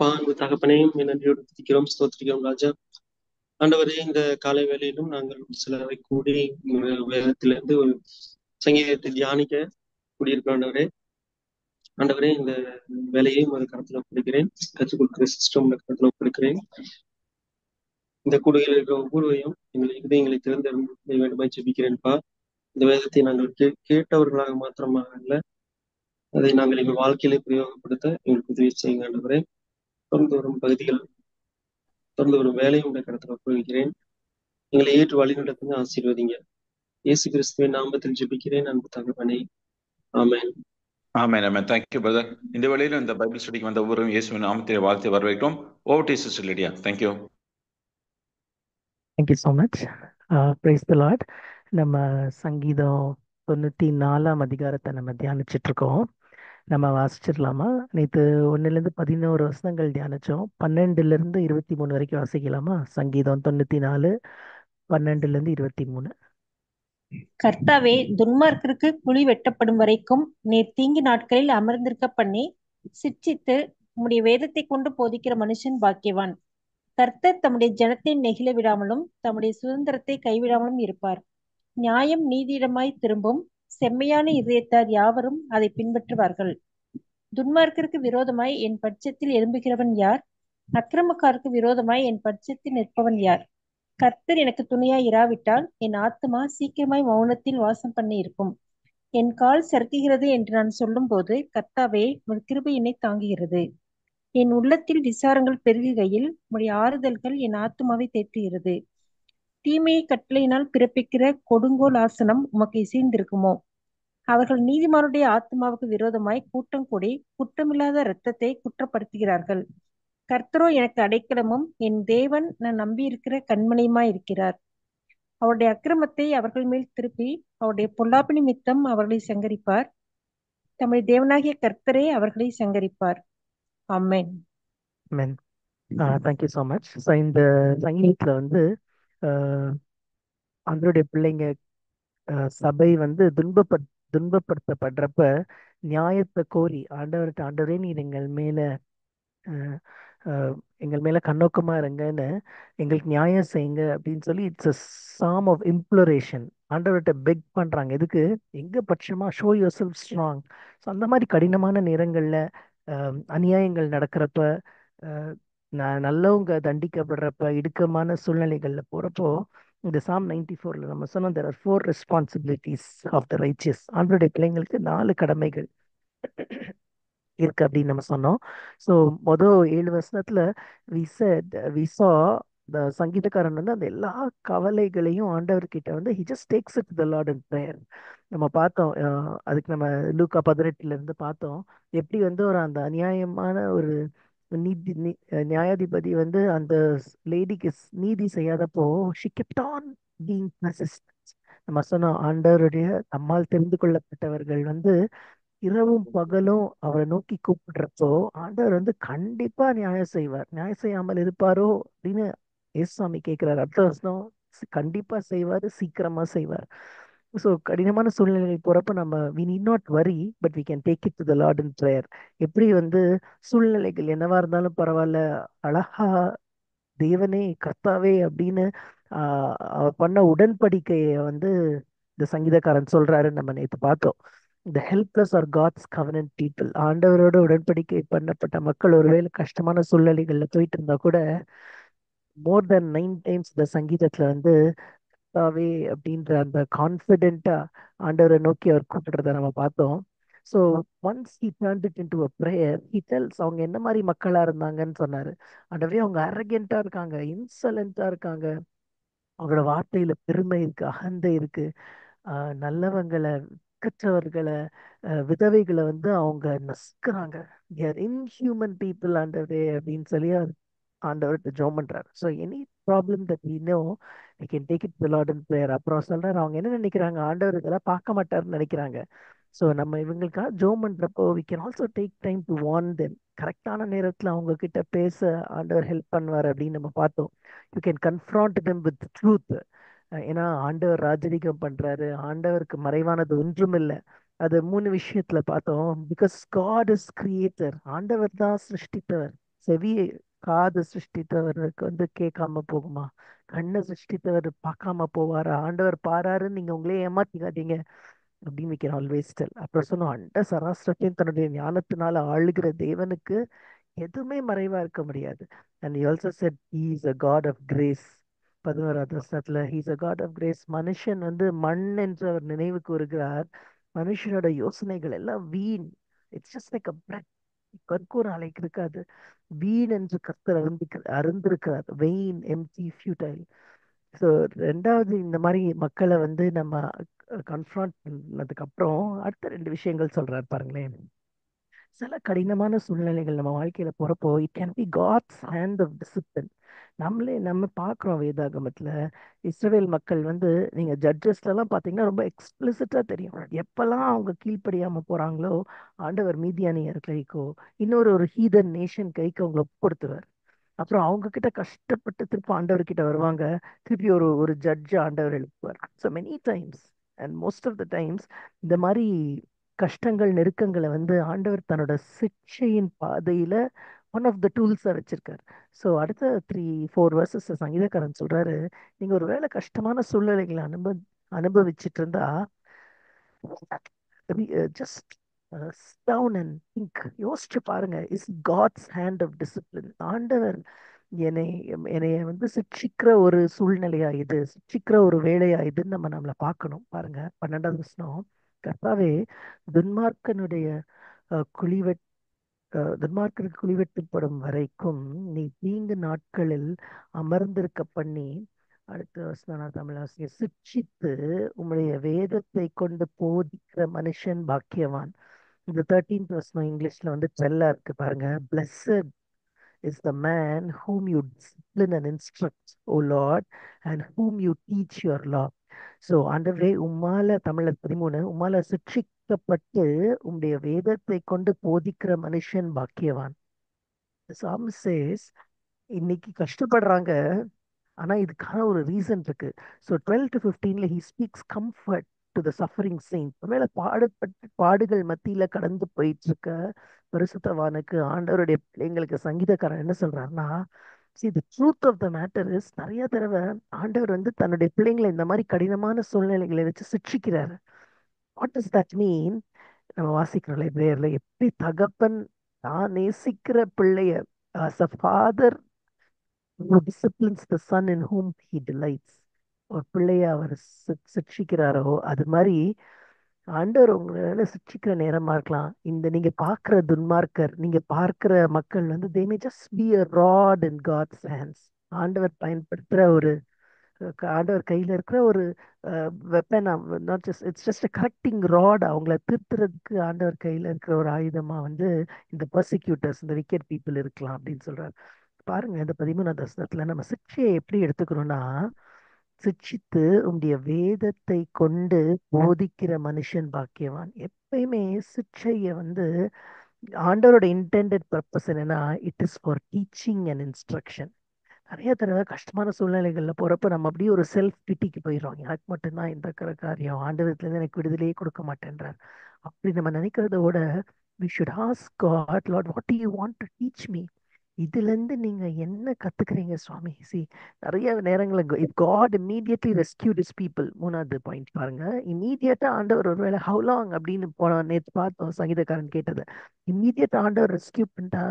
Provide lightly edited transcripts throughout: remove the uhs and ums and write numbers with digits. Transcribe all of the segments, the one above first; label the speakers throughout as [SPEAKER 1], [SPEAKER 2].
[SPEAKER 1] அன்பு தகப்பனையும் நன்றியோடு துதிக்கிறோம், ஸ்தோத்திரிக்கிறோம் ராஜா. ஆண்டவரே, இந்த காலை வேளையிலும் நாங்கள் சிலரை கூடி வேதத்திலிருந்து ஒரு சங்கீதத்தை தியானிக்க கூடியிருக்கிறோம். ஆண்டவரே, ஆண்டவரே, இந்த வேலையையும் ஒரு கருத்துல ஒப்படைக்கிறேன். கற்றுக் கொடுக்கிற சிஸ்டம் கருத்துல ஒப்படைக்கிறேன். இந்த கூடுகையில் இருக்கிற ஒவ்வொருவரையும் எங்கள் இதயங்களை திறந்து வேண்டுமாய் ஜெபிக்கிறேன்ப்பா. இந்த வேதத்தை நாங்கள் கேட்டவர்களாக மாத்திரமாக அல்ல, அதை நாங்கள் எங்கள் வாழ்க்கையிலே பிரயோகப்படுத்த எங்களுக்கு உதவி செய்யுங்க ஆண்டவரே. தொடர்ந்து வரும் பகுதிகள், தொடர்ந்து வரும் வேலையும் உடைய கருத்துல ஒப்புவிக்கிறேன். எங்களை ஏற்று வழி நடத்துங்க, ஆசீர்வதிங்க. இயேசு கிறிஸ்துவின் நாமத்தில் ஜெபிக்கிறேன் அன்பு தகப்பனே, ஆமென்.
[SPEAKER 2] ஆமென், ஆமென். Thank you brother. இந்த வேளையில இந்த பைபிள் ஸ்டடிக்கு வந்த ஒவ்வொருவரும் இயேசுவின் நாமத்தை வாழ்த்து வரவேற்கிறோம். Over to sister Lydia. Thank you.
[SPEAKER 3] Thank you so much. Praise the Lord. நம்ம சங்கீதம் 94ஆம் அதிகாரத்தை நம்ம தியானிச்சுட்டு இருக்கோம். நம்ம வாசிச்சிடலாமா? நேற்று 1லேருந்து 11 வசனங்கள் தியானிச்சோம். 12லேருந்து 23 வரைக்கும் வாசிக்கலாமா? சங்கீதம் 94, 12லேருந்து 23.
[SPEAKER 4] கர்த்தாவே, துன்மார்க்கருக்கு குழி வெட்டப்படும் வரைக்கும் நீர் தீங்கு நாட்களில் அமர்ந்திருக்க பண்ணி சிட்சித்து உம்முடைய வேதத்தை கொண்டு போதிக்கிற மனுஷன் பாக்கியவான். கர்த்தர் தம்முடைய ஜனத்தை நெகிழ விடாமலும் தம்முடைய சுதந்திரத்தை கைவிடாமலும் இருப்பார். நியாயம் நீதியிடமாய் திரும்பும். செம்மையான இதயத்தார் யாவரும் அதை பின்பற்றுவார்கள். துன்மார்க்கருக்கு விரோதமாய் என் பட்சத்தில் எழும்புகிறவன் யார்? அக்கிரமக்காருக்கு விரோதமாய் என் பட்சத்தில் நிற்பவன் யார்? கர்த்தர் எனக்கு துணையாய் இராவிட்டால் என் ஆத்துமா சீக்கிரமாய் மௌனத்தில் வாசம் பண்ணி இருக்கும். என் கால் சறுக்குகிறது என்று நான் சொல்லும் போது, கர்த்தாவே, உமது கிருபை என்னை தாங்குகிறது. என் உள்ளத்தில் விசாரங்கள் பெருகுகையில் உம்முடைய ஆறுதல்கள் என் ஆத்துமாவை தேற்றுகிறது. தீமையை கட்டளையினால் பிறப்பிக்கிற கொடுங்கோல் ஆசனம் உமக்கு இசைந்திருக்குமோ? அவர்கள் நீதிமானுடைய ஆத்மாவுக்கு விரோதமாய் கூட்டம் கூடி குற்றமில்லாத இரத்தத்தை குற்றப்படுத்துகிறார்கள். கர்த்தரோ எனக்கு அடைக்கலமும் என் தேவன் நான் நம்பியிருக்கிற கண்மணியுமாய் இருக்கிறார். அவருடைய அக்கிரமத்தை அவர்கள் மேல் திருப்பி அவருடைய பொல்லாப்பு நிமித்தம் அவர்களை சங்கரிப்பார். தம்முடைய தேவனாகிய கர்த்தரே அவர்களை சங்கரிப்பார். ஆமென்.
[SPEAKER 3] ஆமென். Thank you so much. ஸோ இந்த சங்கீதத்தில் வந்து அவருடைய பிள்ளைங்க சபை வந்து துன்பப்படுத்தப்படுறப்ப நியாயத்தை கோரி ஆண்டவர்கிட்ட, ஆண்டவரே நீர் எங்கள் மேல கண்ணோக்கமா இருங்கன்னு, எங்களுக்கு நியாயம் செய்யுங்க அப்படின்னு சொல்லி இட்ஸ் அ சாம் ஆஃப் இம்ப்ளோரேஷன். ஆண்டவர்கிட்ட பெக் பண்றாங்க. எதுக்கு? எங்க பட்சமா show yourself strong. So அந்த மாதிரி கடினமான நேரங்கள்ல அநியாயங்கள் நடக்கிறப்ப, நல்லவங்க தண்டிக்கப்படுறப்ப, இடுக்கமான சூழ்நிலைகள்ல போறப்போ, இந்த சாம் 94ல நம்ம சொன்னோம், there are 4 responsibilities of the righteous. ஆண்டவருடைய பிள்ளைங்களுக்கு 4 கடமைகள் இருக்கு அப்படின்னு நம்ம சொன்னோம். ஸோ மொதல் 7 வருஷத்துல we saw the சங்கீதக்காரன் வந்து அந்த எல்லா கவலைகளையும் ஆண்டவர்கிட்ட வந்து he just takes it to the Lord in prayer. நம்ம பார்த்தோம், அதுக்கு நம்ம லூக்கா 18ல இருந்து பார்த்தோம் எப்படி வந்து ஒரு அந்த அநியாயமான ஒரு நியாயாதிபதி வந்து அந்த லேடிக்கு நீதி செய்யாதப்போ she kept on being persistent. நம்ம சொன்னோம், ஆண்டவருடைய நம்மால் தெரிந்து கொள்ளப்பட்டவர்கள் வந்து இரவும் பகலும் அவரை நோக்கி கூப்பிடுறப்போ ஆண்டவர் வந்து கண்டிப்பா நியாயம் செய்வார். நியாயம் செய்யாமல் இருப்பாரோ அப்படின்னு ஏசுசாமி கேட்கிறார். அடுத்த வருஷம் கண்டிப்பா செய்வாரு, சீக்கிரமா செய்வார். ஸோ கடினமான சூழ்நிலை போறப்ப நம்ம we need not worry but we can take it to the Lord in prayer. எப்படி வந்து சூழ்நிலைகள் என்னவா இருந்தாலும் பரவாயில்ல, அழகா தேவனே கர்த்தாவே அப்படின்னு அவர் பண்ண உடன்படிக்கையை வந்து இந்த சங்கீதக்காரன் சொல்றாரு. நம்ம நேற்று பார்த்தோம், இந்த helpless are God's covenant people. ஆண்டவரோட உடன்படிக்கை பண்ணப்பட்ட மக்கள் ஒருவேளை கஷ்டமான சூழ்நிலைகள்ல போயிட்டு இருந்தா கூட மோர் தென் 9 டைம்ஸ் இந்த சங்கீதத்துல வந்து கர்த்தாவே அப்படின்ற அந்த கான்ஃபிடென்ட்டா ஆண்டவரை நோக்கி அவர் கூப்பிடுறத நம்ம பார்த்தோம். So once he turned it into a prayer, he tells அவங்க என்ன மாதிரி மக்களா இருந்தாங்கன்னு சொன்னாரு. ஆண்டவரே, அவங்க அரகென்ட்டா இருக்காங்க, இன்சலண்டா இருக்காங்க, அவங்களோட வார்த்தையில பெருமை இருக்கு, அகந்தை இருக்கு, நல்லவங்களை, கற்றவர்களை, விதவைகளை வந்து அவங்க நசுக்குறாங்க. இன்ஹியூமன் பீப்புள் ஆண்டவரே அப்படின்னு சொல்லி ஆண்டவர்கிட்ட ஜெபம் பண்றாரு. So any problem that we know we can take it to the Lord in prayer. அப்புறம் சொல்றாரு, அவங்க என்ன நினைக்கிறாங்க, ஆண்டவர் இதெல்லாம் பார்க்க மாட்டாருன்னு நினைக்கிறாங்க. ஸோ நம்ம இவங்களுக்காக ஜெபம் பண்றப்போ we can also take time to warn them. கரெக்டான நேரத்துல அவங்க கிட்ட பேச ஆண்டவர் ஹெல்ப் பண்ணுவார் அப்படின்னு நம்ம பார்த்தோம். You can confront them with truth. ஏன்னா ஆண்டவர் ராஜரீகம் பண்றாரு, ஆண்டவருக்கு மறைவானது ஒன்றும் இல்லை. அது 3 விஷயத்துல பார்த்தோம். பிகாஸ் காட் இஸ் கிரியேட்டர், ஆண்டவர் தான் சிருஷ்டித்தவர். செவியை காது சிருஷ்டித்தவருக்கு வந்து கேட்காம போகுமா? கண்ணை சிருஷ்டித்தவர் பார்க்காம போவாரா? ஆண்டவர் பாராருன்னு நீங்க உங்களே ஏமாத்திக்காதீங்க அப்படின்னு வைக்கிறோம் ஆல்வேஸ் டெல். அப்புறம் சொன்னோம், அண்ட சராஸ்திரத்தையும் தன்னுடைய ஞானத்தினால ஆளுகிற தேவனுக்கு எதுவுமே மறைவா இருக்க முடியாது. And he also said he is a god of grace. 11வது வசனத்துல he is a god of grace. மனுஷன் வந்து மண் என்று அவர் நினைவு கூறுகிறார். மனுஷனோட யோசனைகள் எல்லாம் வீண். It's just like a bread. கற்கூர் ஆலைக்கு இருக்காது. வீண் என்று கர்த்தர் அருந்திருக்கிறார். Vain, empty, futile. ஸோ ரெண்டாவது இந்த மாதிரி மக்களை வந்து நம்ம கன்ஃபரண்ட் பண்ணதுக்கு அப்புறம் அடுத்த ரெண்டு விஷயங்கள் சொல்றாரு பாருங்களேன். சில கடினமான சூழ்நிலைகள் நம்ம வாழ்க்கையில போறப்போ it can be God's hand of discipline. நம்ம பார்க்குறோம் வேதாகமத்துல இஸ்ரவேல் மக்கள் வந்து நீங்க ஜட்ஜஸ்ல எல்லாம் பாத்தீங்கன்னா ரொம்ப எக்ஸ்பிளிசிட்டா தெரியும். எப்பெல்லாம் அவங்க கீழ்ப்படியாம போறாங்களோ ஆண்டவர் மீதியானியர் கைக்கோ இன்னொரு ஹீதன் நேஷன் கைக்கு அவங்களை ஒப்புப்படுத்துவார். அப்புறம் அவங்க கிட்ட கஷ்டப்பட்டு திருப்பி ஆண்டவர் கிட்ட வருவாங்க. திருப்பி ஒரு ஒரு ஜட்ஜ் ஆண்டவர் எழுப்புவார். So many times and most of the times இந்த மாதிரி கஷ்டங்கள் நெருக்கங்களை வந்து ஆண்டவர் தன்னோட சிக்ஷையின் பாதையில ஒன் ஆஃப் த டூல்ஸா வச்சிருக்காரு. ஸோ அடுத்த 3-4 வர்சஸ் சங்கீதக்காரன் சொல்றாரு, நீங்க ஒரு வேளை கஷ்டமான சூழ்நிலைகளை அனுபவிச்சுட்டு இருந்தா ஜஸ்ட் டவுன் அண்ட் திங்க், யோசிச்சு பாருங்க, is God's hand of discipline. ஆண்டவர் என்னை என்னைய வந்து சிக்ஷிக்கிற ஒரு சூழ்நிலையா இது, சிக்ஷிக்கிற ஒரு வேலையா இதுன்னு நம்மளை பார்க்கணும். பாருங்க 12வது வசனம், கர்த்தாவே துன்மார்க்கனுடைய குழிவெட் துன்மார்க்கனுக்கு குழிவெட்டுப்படும் வரைக்கும் நீ தீங்கு நாட்களில் அமர்ந்திருக்க பண்ணி, அடுத்த வசனம் நான் தமிழ் ஆசிரியர், சிக்ஷித்து உம்முடைய வேதத்தை கொண்டு போதிக்கிற மனுஷன் பாக்கியவான். இந்த 13th வசனம் இங்கிலீஷ்ல வந்து 12 இருக்கு பாருங்க. Blessed is the man whom you discipline and instruct, O Lord, and whom you teach your law. So ஆண்டவரே உம்மால, தமிழ்ல 13, உம்மால சிக்ஷிக்கப்பட்டு உம்முடைய வேதத்தை கொண்டு போதிக்கிற மனுஷன் பாக்கியவான். சாம் சேஸ், இன்னைக்கு கஷ்டப்படுறாங்க, ஆனா இதுக்கான ஒரு ரீசன் இருக்கு. So 12-15 he speaks comfort to the suffering Saint. ஒருவேளை பாடுகள் மத்தியில கடந்து போயிட்டு இருக்க பரிசுத்தவானுக்கு ஆண்டவருடைய பிள்ளைங்களுக்கு சங்கீதக்காரன் என்ன சொல்றாருன்னா, see the truth of the matter is, நிறைய தடவை ஆண்டவர் வந்து தன்னுடைய பிள்ளைங்களை இந்த மாதிரி கடினமான சூழ்நிலைகளை வச்சு சிக்ஷிக்கிறாரு. What does that mean? நம்ம வாசிக்கிறோம்ல பிரேயர்ல, எப்படி தகப்பன் தான் நேசிக்கிற பிள்ளைய as a father who disciplines the son in whom he delights, ஒரு பிள்ளைய அவர் சிக்ஷிக்கிறாரோ அது மாதிரி ஆண்டவர் உங்களால சிக்ஷிக்கிற நேரமா இருக்கலாம். இந்த நீங்க பார்க்கிற துன்மார்க்கர், நீங்க பார்க்கிற மக்கள் வந்து they may just be a rod in God's hands. ஆண்டவர் பயன்படுத்துற ஒரு ஆண்டவர் கையில இருக்கிற ஒரு weapon, not just it's just correcting rod. அவங்கள திருத்துறதுக்கு ஆண்டவர் கையில இருக்கிற ஒரு ஆயுதமா வந்து இந்த பர்சிக்யூட்டர்ஸ், இந்த விக்கெட் பீப்புள் இருக்கலாம் அப்படின்னு சொல்றாரு. பாருங்க இந்த 13வது வசனத்துல நம்ம சிக்ஷையை எப்படி எடுத்துக்கணும்னா, சிக்ஷித்து உம்முடைய வேதத்தை கொண்டு போதிக்கிற மனுஷன் பாக்கியவான். எப்பயுமே சிக்ஷைய வந்து ஆண்டவரோட இன்டெண்டட் பர்பஸ் என்னன்னா, it is for teaching and instruction. நிறைய தடவை கஷ்டமான சூழ்நிலைகள்ல போறப்ப நம்ம அப்படியே ஒரு செல்ஃப் பிட்டிக்கு போயிடுறோம். எனக்கு மட்டும்தான் இந்த காரியம், ஆண்டவரத்துல இருந்து எனக்கு விடுதலையே கொடுக்க மாட்டேன்றார். அப்படி நம்ம நினைக்கிறத விட we should ask God, Lord, what do you want to teach me? இதுல இருந்து நீங்க என்ன கத்துக்கிறீங்க சுவாமி? நிறைய நேரங்கள்ல if God immediately rescued his people, 3வது பாயிண்ட் பாருங்க, இம்மீடியட்டா ஆண்டவர் ஒருவேளை how long அப்படின்னு நேற்று பார்த்தோம் சங்கீதக்காரன் கேட்டது. இம்மீடியட் ஆண்டவர் ரெஸ்கியூ பண்ணிட்டா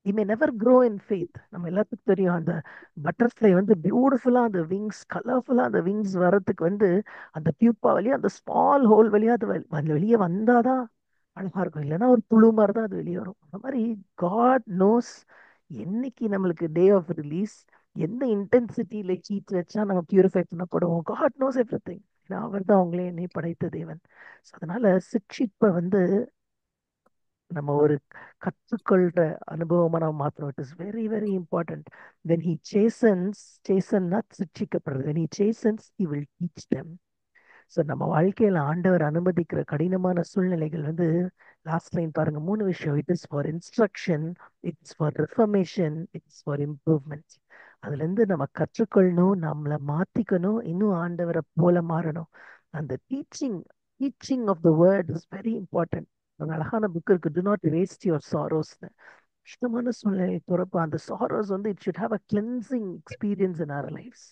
[SPEAKER 3] he may never grow in faith. நம்ம எல்லாத்துக்கும் தெரியும், அந்த பட்டர்ஃப்ளை வந்து பியூட்டிஃபுல்லா அந்த விங்ஸ், கலர்ஃபுல்லா அந்த விங்ஸ் வரத்துக்கு வந்து அந்த பியூப்பா வழியா, அந்த ஸ்மால் ஹோல் வழியா அது வெளியே வந்தாதான் அழகா இருக்கும். இல்லைன்னா ஒரு புழு மாதிரி தான் அது வெளியே வரும். அந்த மாதிரி காட் நோஸ் என்னைக்கு நம்மளுக்கு டே ஆஃப் ரிலீஸ், எந்த இன்டென்சிட்டியில ஹீட் வச்சா நம்ம பியூரிஃபை பண்ணப்படுவோம். God knows everything. அவர் தான் அவங்களே என்னை படைத்த தேவன். அதனால சிக்ஷிப்பை வந்து நம்ம ஒரு கற்றுக்கொள்ற அனுபவமா நம்ம மாத்திரம். It is very very important. when he chastens, சிக்ஷிக்கப்படுறது, when he chastens he will teach them. So நம்ம வாழ்க்கையில ஆண்டவர் அனுமதிக்கிற கடினமான சூழ்நிலைகள் வந்து லாஸ்ட் லைன் பாருங்க, 3 விஷயம். It is for instruction, it's for reformation, it's for improvement. அதுல இருந்து நம்ம கற்றுக்கொள்ளணும், நம்மளை மாத்திக்கணும், இன்னும் ஆண்டவரை போல மாறணும். அந்த teaching of the word is very important. ஒரு அழகான புக் இருக்கு, do not waste your sorrows. கஷ்டமான சூழ்நிலை போறப்ப அந்த சாரோஸ் வந்து it should have a cleansing experience in our lives.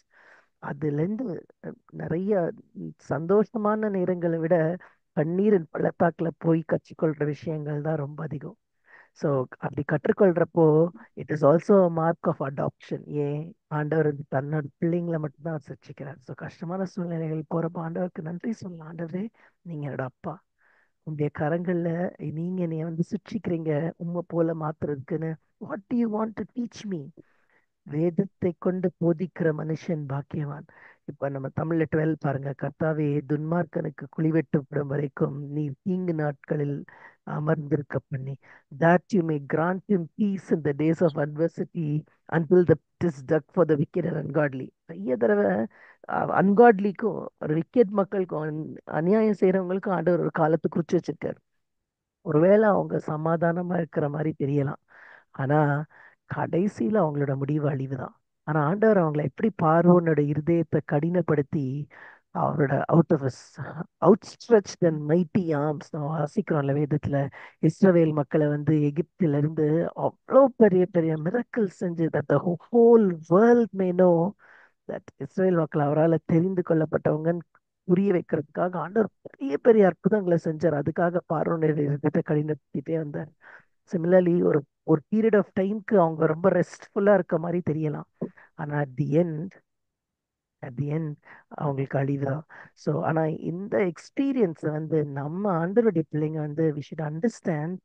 [SPEAKER 3] அதுலேருந்து நிறைய சந்தோஷமான நேரங்களை விட கண்ணீரின் பள்ளத்தாக்குல போய் கற்றுக்கொள்ற விஷயங்கள் தான் ரொம்ப அதிகம். ஸோ அப்படி கற்றுக்கொள்றப்போ it is also mark of adoption. ஏன் ஆண்டவர் வந்து தன்னோட பிள்ளைங்களை மட்டும்தான் அவர் சிருஷ்டிக்கிறார். ஸோ கஷ்டமான சூழ்நிலைகள் போறப்போ ஆண்டவருக்கு நன்றி சொல்லலாம். ஆண்டவரே, நீங்க என்னோட அப்பா, உங்களுடைய கரங்கள்ல நீங்க என்னைய வந்து சிருஷ்டிக்கிறீங்க உண்மை போல மாத்துறதுக்குன்னு. What do you want to teach me? வேதத்தை கொண்டு போதிக்கிற மனுஷன் பாக்கியவான். இப்ப நம்ம தமிழ்ல 12 பாருங்க. கர்த்தாவே, துன்மார்க்கனுக்கு குழிவெட்டப்படும் வரைக்கும் நீ தீங்கு நாட்களில் அமர்ந்திருக்க பண்ணி, that you may grant him peace in the days of adversity until the pit is dug for the wicked and ungodly. நிறைய தடவை அன்காட்லிக்கும் ஒரு விக்கெட் மக்களுக்கும் அநியாயம் செய்யறவங்களுக்கும் ஆண்டவர் ஒரு காலத்தை குறிச்சு வச்சிருக்காரு. ஒருவேளை அவங்க சமாதானமா இருக்கிற மாதிரி தெரியலாம், ஆனா கடைசியில அவங்களோட முடிவு அழிவுதான். ஆனா ஆண்டவர் அவங்களை எப்படி பார்வோனோட இருதயத்தை கடினப்படுத்தி அவரோட அவுட்ஸ்ட்ரெச்ட் அண்ட் மைட்டி ஆர்ம்ஸ் நம்ம வாசிக்கிறோம்ல வேதத்துல, இஸ்ரவேல் மக்களை வந்து எகிப்தில இருந்து அவ்வளோ பெரிய பெரிய மிரக்கல் செஞ்சு that the whole world may know that இஸ்ரவேல் மக்கள் அவரால் தெரிந்து கொள்ளப்பட்டவங்கன்னு புரிய வைக்கிறதுக்காக ஆண்டவர் பெரிய பெரிய அற்புதங்களை செஞ்சார். அதுக்காக பார்வோனுடைய இருதயத்தை கடினப்படுத்திட்டே வந்தார். சிமிலர்லி ஒரு ஒரு பீரியட் ஆஃப் டைம்க்கு அவங்க ரொம்ப ரெஸ்ட்ஃபுல்லா இருக்க மாதிரி தெரியலாம், ஆனா அட் தி எண்ட் அவங்களுக்கு அழிவுதான். ஸோ ஆனா இந்த எக்ஸ்பீரியன்ஸை வந்து நம்ம ஆண்டவருடைய பிள்ளைங்க வந்து வி ஷுட் அண்டர்ஸ்டாண்ட்.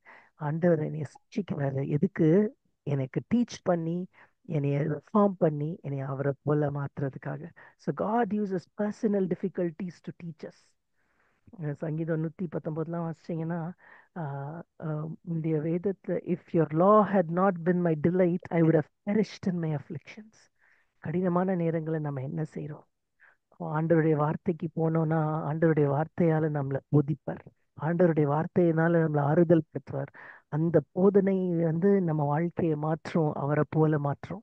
[SPEAKER 3] ஆண்டவர் என்னைய சிக்கிறாரு எதுக்கு? எனக்கு டீச் பண்ணி என்னைய ரெஃபார்ம் பண்ணி என்னைய அவரை போல மாத்துறதுக்காக. So God uses personal difficulties to teach us. சங்கீதம் 119 வாசிச்சீங்கன்னா இந்த வேதத்துல, if your law had not been my delight I would have perished in my afflictions. கடினமான நேரங்களை நம்ம என்ன செய்றோம்? ஆண்டவருடைய வார்த்தைக்கு போனோம்னா ஆண்டவருடைய வார்த்தையால நம்மளை போதிப்பார், ஆண்டவருடைய வார்த்தையினால நம்மளை ஆறுதல் பெற்றார். அந்த போதனை வந்து நம்ம வாழ்க்கையை மாற்றும், அவரை போல மாற்றும்.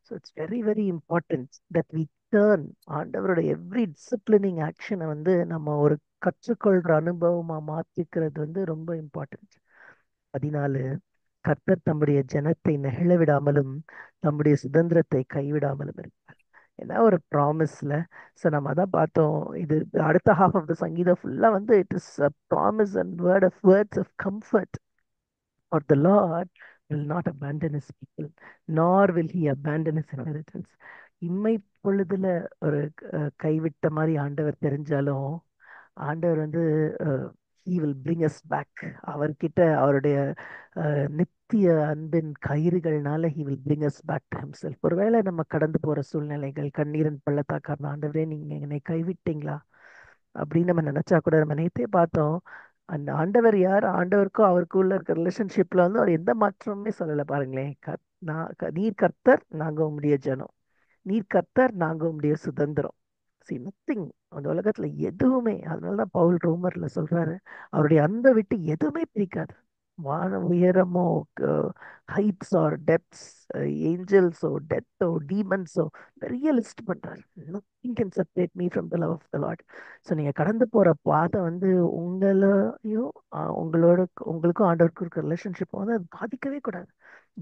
[SPEAKER 3] So it's very very important that we turn. ஆண்டவரோட எவ்ரி டிசிப்ளினிங் ஆக்ஷனை வந்து நம்ம ஒரு கற்றுக்கொள்ற அனுபவமா மாத்திக்கிறது வந்து ரொம்ப இம்பார்ட்டன்ட். 14, கர்த்தர் தம்முடைய ஜனத்தை நெகிழ விடாமலும் தம்முடைய சுதந்திரத்தை கைவிடாமலும் இருப்பார். என்ன ஒரு ப்ராமிஸ்ல. ஸோ நம்ம அதான் பார்த்தோம். இது அடுத்த ஹாஃப் ஆஃப் த சங்கீதம் ஃபுல்லா வந்து it is promise and words of comfort. For the Lord will not abandon his people, nor will he abandon his inheritance. இம்மை பொழுதுல ஒரு கைவிட்ட மாதிரி ஆண்டவர் தெரிஞ்சாலும் ஆண்டவர் வந்து he will bring us back. அவர்கிட்ட அவருடைய நித்திய அன்பின் கயிறுகள்னால he will bring us back to himself. ஒருவேளை நம்ம கடந்து போற சூழ்நிலைகள் கண்ணீரின் பள்ளத்தாக்கான ஆண்டவரே நீங்க என்னை கைவிட்டீங்களா அப்படின்னு நம்ம நினைச்சா கூட, நம்ம நேத்தே பார்த்தோம் அந்த ஆண்டவர் யார், ஆண்டவருக்கும் அவருக்கும் உள்ள இருக்க ரிலேஷன்ஷிப்ல வந்து அவர் எந்த மாற்றமுமே சொல்லலை. பாருங்களேன், நீர் கர்த்தர், நாங்க உம்முடைய ஜனம். நீர் கர்த்தர், நாங்க உம்முடைய சுதந்திரம். See, nothing அந்த உலகத்துல எதுவுமே. அதனாலதான் பவுல் ரோமர்ல சொல்றாரு, அவருடைய அன்பை விட்டு எதுவுமே பிரிக்காது. வான உயரமோ, ஹைட்ஸ் ஆர் டெப்த்ஸ், ஏஞ்சல்ஸோ, டெத்தோ, டீமன்ஸோ, பெரிய லிஸ்ட் பண்றாரு. nothing can separate me from the love of the Lord. So நீங்க கடந்து போற பாதை வந்து உங்களையும் உங்களுக்கும் ஆண்டவருக்கும் இருக்க ரிலேஷன்ஷிப் வந்து அது பாதிக்கவே கூடாது.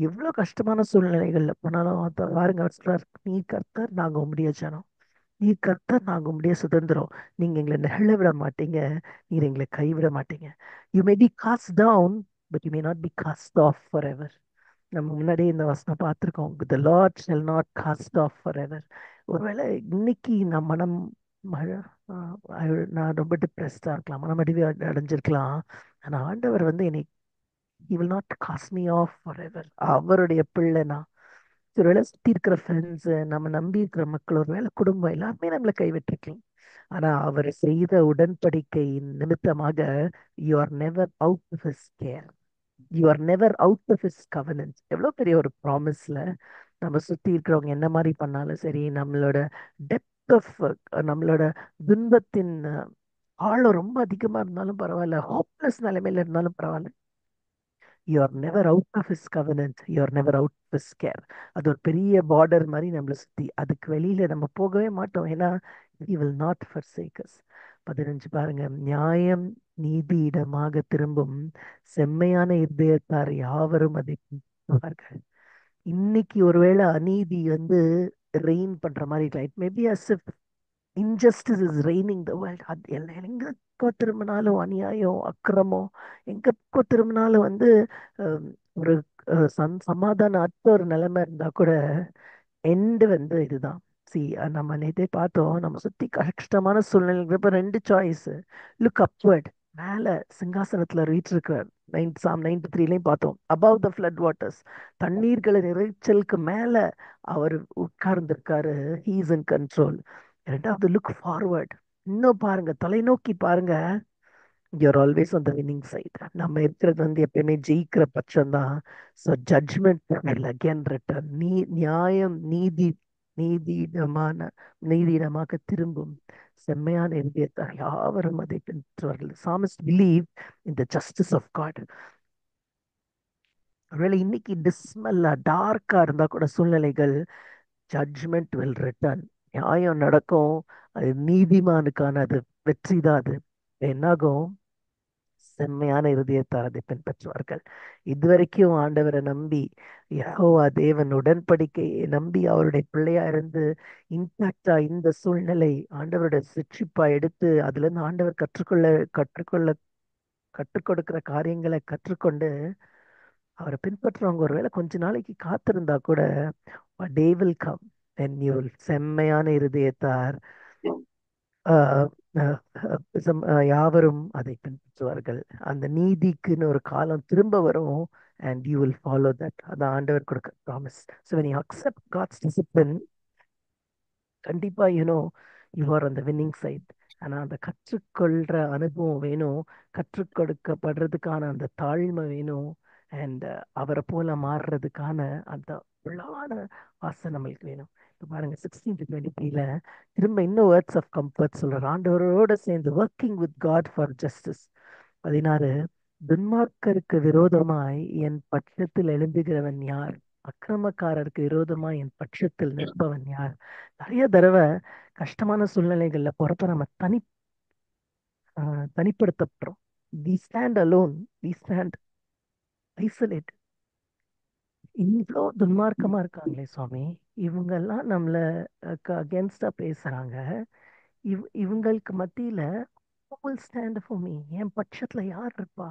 [SPEAKER 3] எவ்வளவு கஷ்டமான சூழ்நிலைகள்ல போனாலும் பாருங்க, அவர் சொல்றாரு, நீ கர்த்தர், நாங்க உம்முடைய ஜனம். நீர் கர்த்தர், நாங்க உம்முடைய சுதந்திரம். நீங்க எங்களை நெகிழ விட மாட்டீங்க, நீர் எங்களை கைவிட மாட்டீங்க. You may be cast down but you may not be cast off for ever. நம்ம முன்னாடியே இந்த வசனம் பார்த்துருக்கோம், the Lord shall not cast off forever. ஒருவேளை இன்னைக்கு நான் மனம் நான் ரொம்ப டிப்ரெஸ்டா இருக்கலாம், மனமடிவு அடைஞ்சிருக்கலாம், ஆனா ஆண்டவர் வந்து என்னை he will not cast me off forever. அவருடைய பிள்ளை நான். ஒருவேளை சுத்தி இருக்கிற ஃப்ரெண்ட்ஸ், நம்ம நம்பி இருக்கிற மக்கள், ஒருவேளை குடும்பம், எல்லாருமே நம்மளை கைவிட்டிருக்கலாம், ஆனா அவர் செய்த உடன்படிக்கை நிமித்தமாக you are never out of his care, you are never out of his governance. எவ்வளவு பெரிய ஒரு ப்ராமிஸ்ல. நம்ம சுத்தி இருக்கிறவங்க என்ன மாதிரி பண்ணாலும் சரி, நம்மளோட டெப்த் ஆஃப் நம்மளோட துன்பத்தின் ஆழம் ரொம்ப அதிகமா இருந்தாலும் பரவாயில்ல, ஹோப்லெஸ் நிலைமையில இருந்தாலும் பரவாயில்ல, you are never out of his covenant, you are never out of his care. அது ஒரு பெரிய பார்டர் மாதிரி நம்மளை சுத்தி, அதுக்கு வெளியில நம்ம போகவே மாட்டோம். ஏன்னா he will not forsake us. 15 பாருங்க, நியாயம் நீதியிடமாக திரும்பும், செம்மையான இருதயத்தார் யாவரும் அதை நடத்துவார்கள். இன்னைக்கு ஒருவேளை அநீதி வந்து ரெயின் பண்ற மாதிரி இருக்கலாம். It may be as if injustice is raining the world. அது எல்லாம் எங்க பக்கம் திரும்பினாலும் அநியாயம், அக்கிரமம், எங்க பக்கம் திரும்பினாலும் வந்து அஹ், ஒரு சமாதானம் அற்ற ஒரு நிலைமை இருந்தா கூட எண்டு வந்து இதுதான். சி, நம்ம நேத்தே பார்த்தோம், நம்ம சுத்தி கஷ்டமான சூழ்நிலை இருக்கிறப்ப ரெண்டு சாய்ஸ். லுக் அப்வர்ட், மேல சிங்காசனத்துல வீற்றிருக்கிறார். சாம் 93லயும் பார்த்தோம். அபவ் த ஃப்ளட் வாட்டர்ஸ், தண்ணீர்களின் இறைச்சலுக்கு மேல அவர் உட்கார்ந்திருக்காரு. He is in control. ரெண்டாவது லுக் ஃபார்வர்ட், இன்னும் பாருங்க, தொலைநோக்கி பாருங்க. You're always on the winning side. நம்ம இருக்கிறது வந்து எப்பயுமே ஜெயிக்கிற பட்சம் தான். So judgement will again return. நியாயம், நீதியிடமான நீதியிடமாக திரும்பும். செம்மையான இதயத்தார் யாவரும் அதை பின்பற்றுவார்கள். Psalmist believe in the justice of God. ஒருவேளை இன்னைக்கு டிஸ்மல்லா டார்க்கா இருந்தா கூட சூழ்நிலைகள், ஜட்ஜ்மெண்ட் வில் ரிட்டர்ன். நியாயம் நடக்கும். அது நீதிமானுக்கான அது வெற்றி தான். அது என்னாகும்? செம்மையான இருதயத்தார் அதை பின்பற்றுவார்கள். இதுவரைக்கும் ஆண்டவரை நம்பி, யெகோவா தேவன் உடன்படிக்கையை நம்பி அவருடைய பிள்ளையா இருந்து இன்டாக்டா இந்த சூழ்நிலை ஆண்டவருடைய சிட்சிப்பா எடுத்து அதுல இருந்து ஆண்டவர் கற்றுக்கொள்ள கற்றுக் கொடுக்கிற காரியங்களை கற்றுக்கொண்டு அவரை பின்பற்றுறவங்க ஒருவேளை கொஞ்ச நாளைக்கு காத்திருந்தா கூட day will come when you will செம்மையான இருதயத்தார் ஆஹ் ஆஹ் யாவரும் அதை பின்பற்றுவார்கள். அந்த நீதிக்குன்னு ஒரு காலம் திரும்ப வரும். and you will follow that. அதான் ஆண்டவர் கொடுக்க promise. so when you accept God's discipline, கண்டிப்பா யூ ஆர் அந்த வின்னிங் சைட். ஆனா அந்த கற்றுக்கொள்ற அனுபவம் வேணும். கற்றுக் கொடுக்கப்படுறதுக்கான அந்த தாழ்மை வேணும். அண்ட் அவரை போல மாறுறதுக்கான அந்த உள்ளான ஆசை நம்மளுக்கு வேணும். இப்போ பாருங்க 16-23 திரும்ப இன்னும் வேர்ட்ஸ் ஆஃப் கம்ஃபர்ட் சொல்றார். ஆண்டவரோட சேர்ந்து working with God for justice. 16, துன்மார்க்கருக்கு விரோதமாய் என் பட்சத்தில் எழும்புகிறவன் யார்? அக்கிரமக்காரருக்கு விரோதமாய் என் பட்சத்தில் நிற்பவன் யார்? நிறைய தடவை கஷ்டமான சூழ்நிலைகள்ல போறப்ப நம்ம தனிப்படுத்தப்படுறோம். We stand alone, we stand isolate. இவ்வளோ துன்மார்க்கமா இருக்காங்களே சுவாமி, இவங்கெல்லாம் நம்மள அகேன்ஸ்டா பேசுறாங்க. இவங்களுக்கு மத்தியில who will stand for me? என் பட்சத்துல யார் இருப்பா?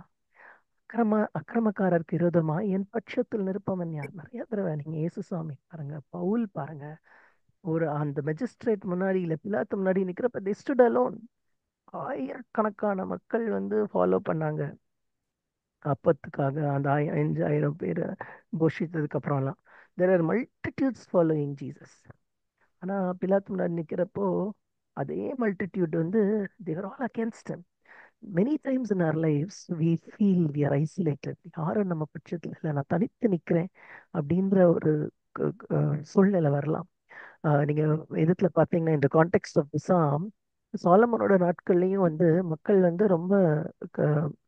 [SPEAKER 3] அக்கிரமக்காரருக்கு விரோதமா என் பட்சத்தில் நிற்பவன் யார்? நிறைய தடவை நீங்க இயேசு சுவாமி பாருங்க, பவுல் பாருங்க, ஒரு அந்த மெஜிஸ்ட்ரேட் முன்னாடி இல்ல பிலாத்து முன்னாடி நிக்கிறப்ப they stood alone. ஆயிரக்கணக்கான மக்கள் வந்து ஃபாலோ பண்ணாங்க அப்பத்துக்காக. அந்த 5,000 பேர் போஷித்ததுக்கு அப்புறம்லாம் there are multitudes following Jesus. ஆனா பிலாத்து முன்னாடி நிக்கிறப்போ அதே மல்டிடியூட் வந்து they were all against him. Many times in our lives we feel we are isolated. யாரும் நம்ம பட்சத்தில் இல்லை, நான் தனித்து நிற்கிறேன் அப்படின்ற ஒரு சூழ்நிலை வரலாம். நீங்க எதிர்த்துல பாத்தீங்கன்னா இந்த கான்டெக்ட் ஆஃப் சாம், சாலமனோட நாட்கள்லயும் வந்து மக்கள் வந்து ரொம்ப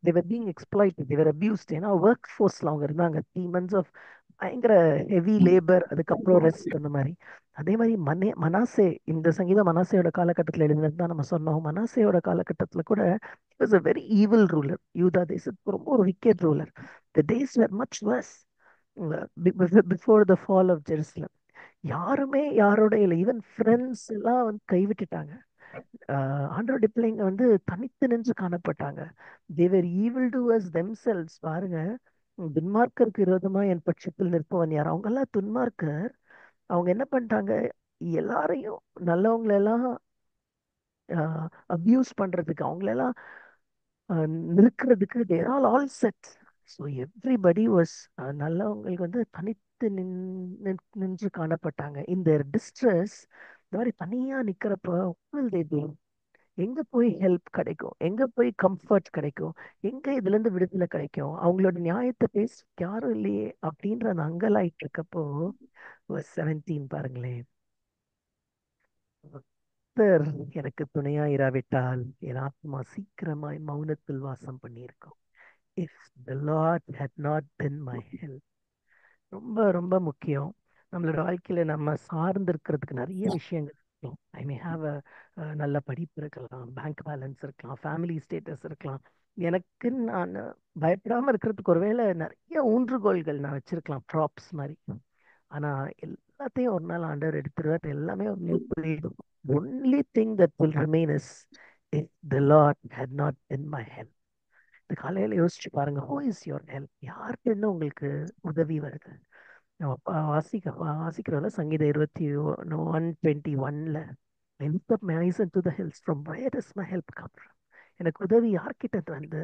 [SPEAKER 3] they were being exploited, they were abused. ஏன்னா ஒர்க் ஃபோர்ஸ்ல அவங்க இருந்தாங்க. 3 months ஆஃப் பயங்கர ஹெவி லேபர், அதுக்கப்புறம் ரெஸ்ட், அந்த மாதிரி. அதே மாதிரி மனாசே, இந்த சங்கீதம் மனாசேயோட காலகட்டத்தில் எழுதினது தான் நம்ம சொன்னோம். மனாசேயோட காலகட்டத்தில் கூட was a very evil ruler. யூதா தேசத்துக்கு ரொம்ப ஒரு wicked ruler. The days were much worse before the fall of Jerusalem. யாருமே யாரோட இல்லை, ஈவன் ஃப்ரெண்ட்ஸ் எல்லாம் வந்து கைவிட்டுட்டாங்க. ஆண்டவருடைய பிள்ளைங்க வந்து தனித்து நின்று காணப்பட்டாங்க. தேவர் ஈவில் டூவர்ஸ் தெம்செல்ஸ். பாருங்க, துன்மார்க்கருக்கு விரோதமா என் பட்சத்தில் நிற்பவன் யார்? அவங்க எல்லாம் துன்மார்க்கர். அவங்க என்ன பண்ணிட்டாங்க? எல்லாரையும், நல்லவங்களெல்லாம் அபியூஸ் பண்றதுக்கு, அவங்களெல்லாம் நிற்கிறதுக்கு they're all all set. So everybody was, நல்லவங்களுக்கு வந்து தனித்து நின்று காணப்பட்டாங்க. இந்த டிஸ்ட்ரெஸ், இந்த மாதிரி தனியா நிக்கிறப்ப எங்க போய் ஹெல்ப் கிடைக்கும்? எங்க போய் கம்ஃபர்ட் கிடைக்கும்? எங்க இதுல இருந்து விடுதலை கிடைக்கும்? அவங்களோட நியாயத்தை பேச யாரும் இல்லையே அப்படின்ற அந்த அங்கலாயிட்டு இருக்கப்போ 17 பாருங்களேன். கர்த்தர் எனக்கு துணையா இராவிட்டால் என் ஆத்மா சீக்கிரமாய் மௌனத்தில் வாசம் பண்ணியிருக்கும். If the Lord had not been my help. ரொம்ப ரொம்ப முக்கியம். நம்மளோட வாழ்க்கையில நம்ம சார்ந்து இருக்கிறதுக்கு நிறைய விஷயங்கள் இருக்கும். ஐ மே ஹாவ் நல்ல படிப்பு இருக்கலாம், பேங்க் பேலன்ஸ் இருக்கலாம், ஃபேமிலி ஸ்டேட்டஸ் இருக்கலாம், எனக்கு நான் பயப்படாம இருக்கிறதுக்கு ஒருவேளை நிறைய ஊன்றுகோல்கள் நான் வச்சிருக்கலாம், ப்ராப்ஸ் மாதிரி. ஆனா எல்லாத்தையும் ஒரு நாள் ஆண்டவர் எடுத்துருவார். எல்லாமே ஒரு நாள் போயிடும். Only thing that will remain is if the Lord had not been my help. இந்த காலையில யோசிச்சு பாருங்க, ஹூ இஸ் யுவர் ஹெல்ப்? யார்கிட்ட இருந்து உங்களுக்கு உதவி வருது? நம்ம வாசிக்கிறோம்ல சங்கீதம் 121:1. I lift up my eyes unto the hills. From where does my help come from? எனக்கு உதவி யார்கிட்ட இருந்து வந்து?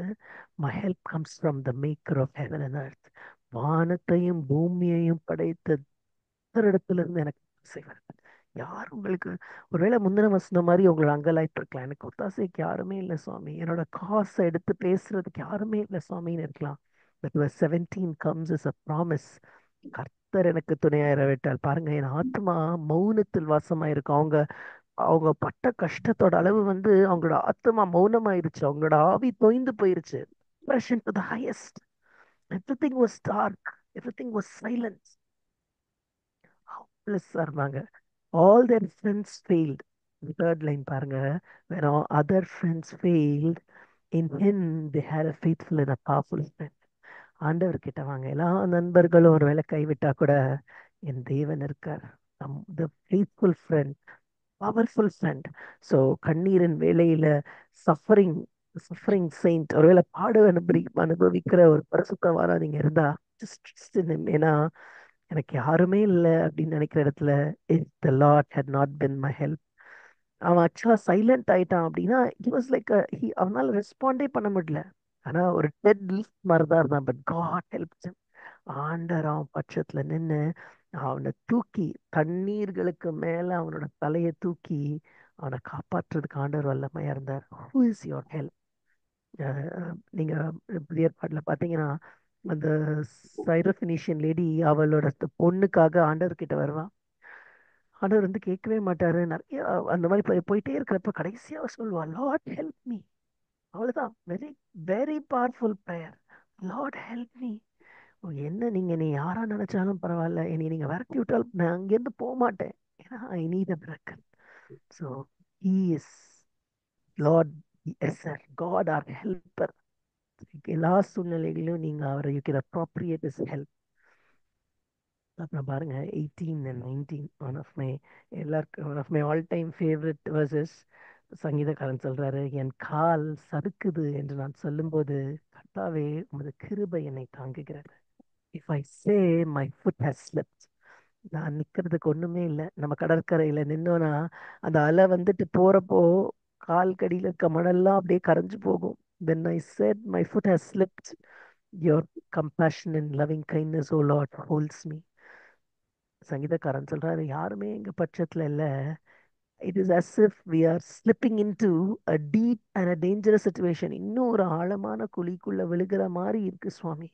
[SPEAKER 3] My help comes from the maker of heaven and earth. வானத்தையும் பூமியையும் படைத்த இடத்துல இருந்து எனக்கு ஒத்தாசை வருது. யார் உங்களுக்கு ஒருவேளை முந்தின வசனம் மாதிரி உங்களை அங்கலாய்ப்பு இருக்கலாம், எனக்கு ஒத்தாசைக்கு யாருமே இல்லை சுவாமி, என்னோட காசை எடுத்து பேசுறதுக்கு யாருமே இல்லை சுவாமின்னு இருக்கலாம். But verse 17 comes as a promise. கர்த்தர் எனக்கு துணையாயிர விட்டால் பாருங்க, என் ஆத்மா மௌனத்தில் வாசமாயிருக்கும். அவங்க அவங்க பட்ட கஷ்டத்தோட அளவு வந்து அவங்களோட ஆத்மா மௌனமாயிருச்சு, அவங்களோட ஆவி தொய்ந்து போயிருச்சு. Depression to the highest. Everything was dark. Everything was silence. ஹோப்லெஸ்ஸா இருந்தாங்க. All their friends failed. Third line பாருங்க, when all other friends failed, in him they had a faithful and a powerful friend. ஆண்டவர் கிட்ட வாங்க, எல்லா நண்பர்களும் ஒருவேளை கைவிட்டா கூட என் தேவன் இருக்கார். the faithful friend, powerful friend. So கண்ணீரின் வேளையில சஃபரிங் சஃபரிங் செயின்ட், ஒருவேளை பாடு அனுபவிக்கிற ஒரு பரிசுத்தவானா நீங்க இருந்தா just trust in him. ஏன்னா எனக்கு யாருமே இல்லை அப்படின்னு நினைக்கிற இடத்துல if the Lord had not been my help, அவன் ஆக்சுவலா சைலண்ட் ஆயிட்டான் அப்படின்னா இட் வாஸ் லைக் அவனால ரெஸ்பாண்டே பண்ண முடியல. ஆனா ஒரு டெட் லீஃப் மாதிரி தான் இருந்தான். But God help. ஆண்டர் அவன் பட்சத்துல நின்று அவனை தூக்கி தண்ணீர்களுக்கு மேல அவனோட தலையை தூக்கி அவனை காப்பாற்றுறதுக்கு ஆண்டவர் வல்லமையா இருந்தார். Who is your help? நீங்க புதிய ஏற்பாட்டுல பாத்தீங்கன்னா அந்த சைரோஃபினிஷியன் லேடி அவளோட பொண்ணுக்காக ஆண்டவர் கிட்ட வருவான். ஆண்டவர் வந்து கேட்கவே மாட்டாரு. நிறைய அந்த மாதிரி போயிட்டே இருக்கிறப்ப கடைசியா சொல்லுவா, லார்ட் ஹெல்ப் மீ. அவ்வளவுதான். Very very powerful prayer. Lord help me. என்ன நீ யாரா நினைச்சாலும் பரவாயில்ல, என்னை நீங்க விரட்டி விட்டால் நான் அங்கேருந்து போக மாட்டேன். ஏன்னா I need a miracle. So he is Lord, yes sir, God our helper. எல்லா சூழ்நிலைகளிலும் நீங்க அவரை you can appropriate is help. அப்புறம் பாருங்க 18 and 19, one of my all time favourite verses. சங்கீதக்காரன் சொல்றாரு, என் கால் சறுக்குது என்று நான் சொல்லும்போது கர்த்தாவே உமது கிருபை என்னை தாங்குகிறது. If I say my foot has slipped, நான் நிக்கிறதுக்கு ஒண்ணுமே இல்லை. நம்ம கடற்கரையில நின்னோன்னா அந்த அலை வந்துட்டு போறப்போ கால் கடியில இருக்க மணல்லாம் அப்படியே கரைஞ்சு போகும். when I said my foot has slipped, your compassion and loving kindness, O Lord, holds me. சங்கீதக்காரன் சொல்றாரு, யாருமே எங்க பட்சத்துல இல்ல. It is as if we are slipping into a deep and a dangerous situation. இன்னும் ஒரு ஆழமான குழிக்குள்ள விழுகிற மாதிரி இருக்கு சுவாமி.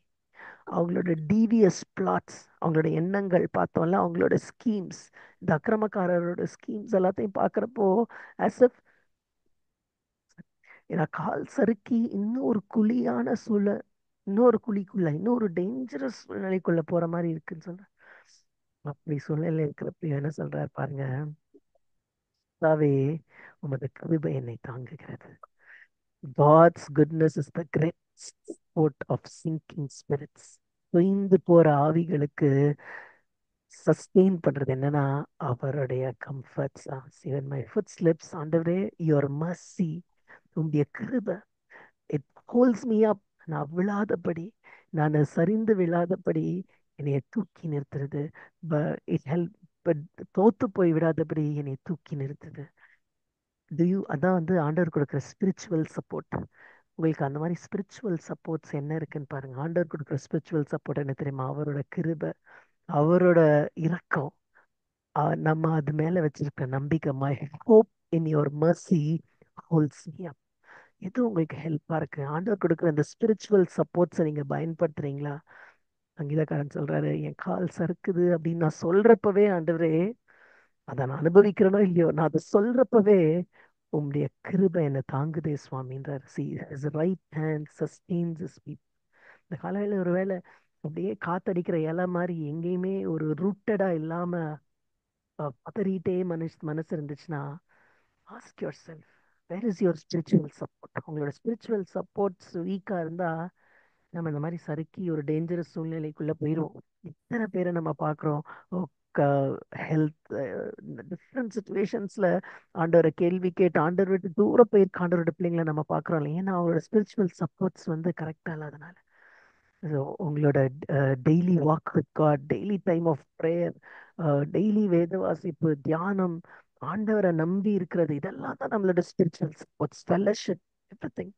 [SPEAKER 3] அவங்களோட டீவியஸ் பிளாட்ஸ், அவங்களோட எண்ணங்கள் பார்த்தோம்ல, அவங்களோட ஸ்கீம்ஸ், இந்த அக்கிரமக்காரரோட ஸ்கீம்ஸ் எல்லாத்தையும் பார்க்குறப்போ as if நான் கால் சறுக்கி இன்னொரு குழியான இன்னொரு குழிக்குள்ள, இன்னொரு டேஞ்சரஸ் சூழ்நிலைக்குள்ள போற மாதிரி இருக்குன்னு சொல்றேன். அப்படி சூழ்நிலை இருக்கிறப்ப என்ன சொல்றாரு பாருங்க, கர்த்தாவே உமது கிருபை என்னை தாங்குகிறது. God's goodness is the great support of sinking spirits. தொய்ந்து போற ஆவிகளுக்கு சஸ்டெயின் பண்றது என்னன்னா அவருடைய comforts. when my foot slips, ஆண்டவரே your mercy, உம்முடைய கிருபை, it holds me up. நான் விழாதபடி, நான் சரிந்து விழாதபடி என்னைய தூக்கி நிறுத்துறது. it help, but தோத்து போய் விடாதபடி என்னை தூக்கி நிறுத்துது. அதான் வந்து ஆண்டவர் கொடுக்குற ஸ்பிரிச்சுவல் சப்போர்ட். உங்களுக்கு அந்த மாதிரி ஸ்பிரிச்சுவல் சப்போர்ட்ஸ் என்ன இருக்குன்னு பாருங்க. ஆண்டவர் கொடுக்குற ஸ்பிரிச்சுவல் சப்போர்ட் என்ன தெரியுமா? அவரோட கிருபை, அவரோட இரக்கம், நம்ம அது மேல வச்சிருக்க நம்பிக்கை. My hope in your mercy holds me அப். எது உங்களுக்கு ஹெல்ப்பா இருக்கு? ஆண்டவர் கொடுக்குற அந்த ஸ்பிரிச்சுவல் சப்போர்ட்ஸை நீங்க பயன்படுத்துறீங்களா? சங்கீதக்காரன் சொல்றாரு, என் கால் சறுக்குது அப்படின்னு நான் சொல்றப்பவே ஆண்டவரே, அதை நான் அனுபவிக்கிறேனோ இல்லையோ, நான் அதை சொல்றப்பவே உம்முடைய கிருபை என்னை தாங்குதே சுவாமின்றார். his right hand sustains his people. இந்த காலையில ஒருவேளை அப்படியே காத்தடிக்கிற இலை மாதிரி எங்கேயுமே ஒரு ரூட்டடா இல்லாம பதறிட்டே மனசு இருந்துச்சுன்னா, ask yourself, where is your spiritual support? உங்களோட ஸ்பிரிச்சுவல் சப்போர்ட்ஸ் வீக்காக இருந்தால் நம்ம இந்த மாதிரி சறுக்கி ஒரு டேஞ்சரஸ் சூழ்நிலைக்குள்ளே போயிடுவோம். இத்தனை பேரை நம்ம பார்க்குறோம். ஹெல்த் டிஃப்ரெண்ட் சுச்சுவேஷன்ஸில் ஆண்டவரை கேள்வி கேட்டு ஆண்டவர் விட்டு தூரம் போயிருக்க ஆண்டவரோட பிள்ளைங்களை நம்ம பார்க்குறோம் இல்லையா? ஏன்னா அவங்களோட ஸ்பிரிச்சுவல் சப்போர்ட்ஸ் வந்து கரெக்டாக இல்லாதனால. So, உங்களோட daily walk with God, daily time of prayer, daily வேத வாசிப்பு, தியானம், ஆண்டவரை நம்பி இருக்கிறது, இதெல்லாம் தான் நம்மளோட ஸ்பிரிச்சுவல் சப்போர்ட்ஸ். Fellowship, everything.